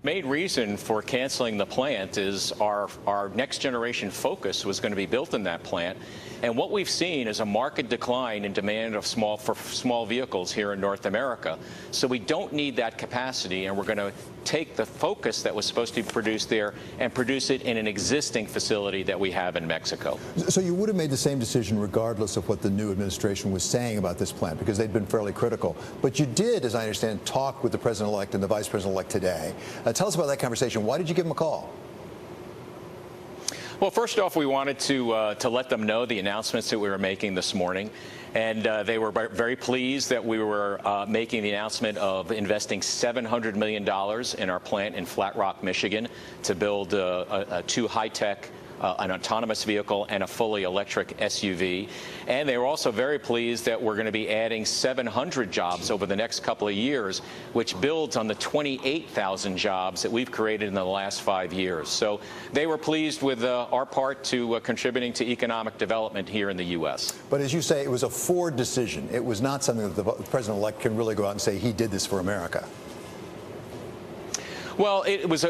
Main reason for canceling the plant is our next generation Focus was going to be built in that plant. And what we've seen is a market decline in demand of small vehicles here in North America. So we don't need that capacity, and we're going to take the Focus that was supposed to be produced there and produce it in an existing facility that we have in Mexico. So you would have made the same decision regardless of what the new administration was saying about this plant, because they'd been fairly critical. But you did, as I understand, talk with the president-elect and the vice president-elect today. Tell us about that conversation. Why did you give them a call? Well, first off, we wanted to let them know the announcements that we were making this morning. And they were very pleased that we were making the announcement of investing $700 million in our plant in Flat Rock, Michigan, to build two high-tech, an autonomous vehicle and a fully electric SUV. And they were also very pleased that we're going to be adding 700 jobs over the next couple of years, which builds on the 28,000 jobs that we've created in the last 5 years. So they were pleased with our part to contributing to economic development here in the U.S. But as you say, it was a Ford decision. It was not something that the president-elect can really go out and say he did this for America. Well, it was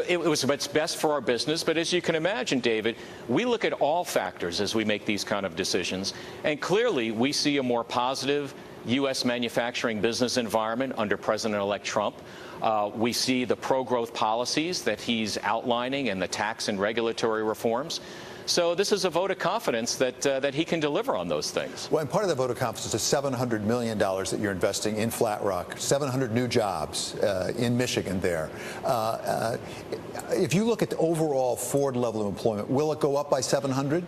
what's best for our business, but as you can imagine, David, we look at all factors as we make these kind of decisions, and clearly we see a more positive U.S. manufacturing business environment under President-elect Trump. We see the pro-growth policies that he's outlining and the tax and regulatory reforms. So this is a vote of confidence that he can deliver on those things. Well, and part of the vote of confidence is $700 million that you're investing in Flat Rock, 700 new jobs in Michigan there. If you look at the overall Ford level of employment, will it go up by 700?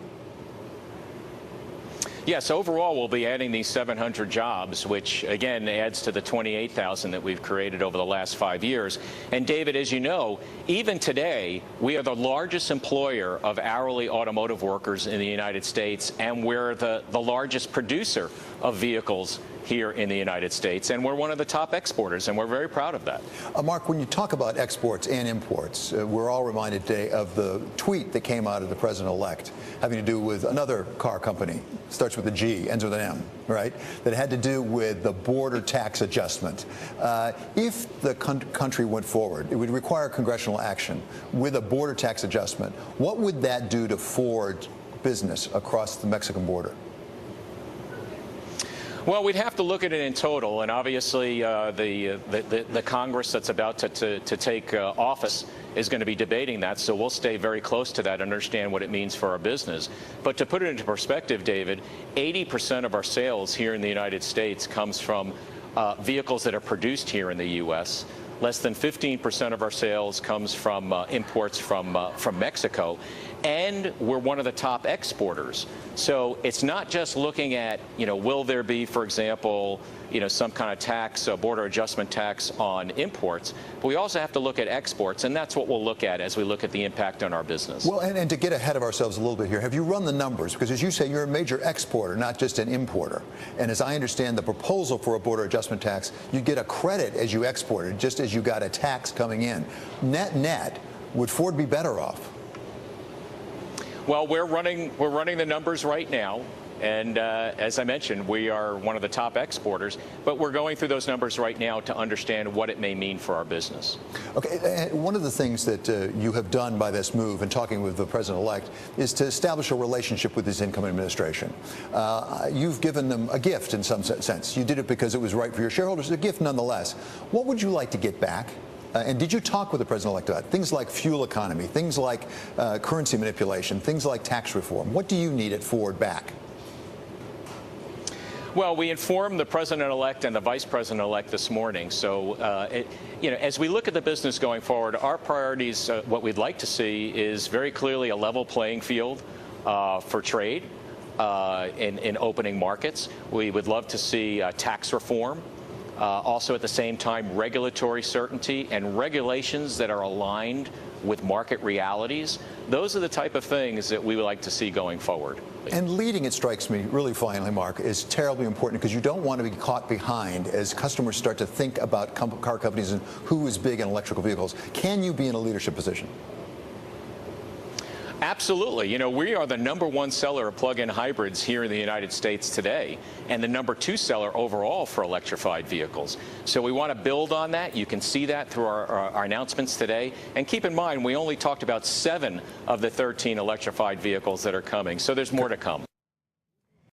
Yes, overall we'll be adding these 700 jobs, which again adds to the 28,000 that we've created over the last 5 years. And David, as you know, even today we are the largest employer of hourly automotive workers in the United States, and we're the largest producer of vehicles here in the United States, and we're one of the top exporters, and we're very proud of that. Mark, when you talk about exports and imports, we're all reminded today of the tweet that came out of the president-elect having to do with another car company, starts with a G, ends with an M, right, that had to do with the border tax adjustment. If the country went forward, it would require congressional action with a border tax adjustment. What would that do to Ford business across the Mexican border? Well, we'd have to look at it in total, and obviously the Congress that's about to take office is going to be debating that, so we'll stay very close to that and understand what it means for our business. But to put it into perspective, David, 80% of our sales here in the United States comes from vehicles that are produced here in the U.S. Less than 15% of our sales comes from imports from Mexico, and we're one of the top exporters. So it's not just looking at, will there be, for example, some kind of tax, border adjustment tax on imports, but we also have to look at exports, and that's what we'll look at as we look at the impact on our business. Well, and to get ahead of ourselves a little bit here, have you run the numbers? Because as you say, you're a major exporter, not just an importer. And as I understand the proposal for a border adjustment tax, you get a credit as you exported, just as you got a tax coming in. Net, would Ford be better off? Well, we're running the numbers right now. And as I mentioned, we are one of the top exporters, but we're going through those numbers right now to understand what it may mean for our business. Okay, one of the things that you have done by this move and talking with the president-elect is to establish a relationship with his incoming administration. You've given them a gift in some sense. You did it because it was right for your shareholders, a gift nonetheless. What would you like to get back? And did you talk with the president-elect about things like fuel economy, things like currency manipulation, things like tax reform? What do you need at Ford back? Well, we informed the president-elect and the vice president-elect this morning. So, as we look at the business going forward, our priorities, what we'd like to see is very clearly a level playing field for trade in opening markets. We would love to see tax reform. Also, at the same time, regulatory certainty and regulations that are aligned with market realities. Those are the type of things that we would like to see going forward. And leading, it strikes me, really finally, Mark, is terribly important because you don't want to be caught behind as customers start to think about car companies and who is big in electrical vehicles. Can you be in a leadership position? Absolutely. You know, we are the #1 seller of plug-in hybrids here in the United States today, and the #2 seller overall for electrified vehicles. So we want to build on that. You can see that through our announcements today. And keep in mind, we only talked about 7 of the 13 electrified vehicles that are coming, so there's more to come.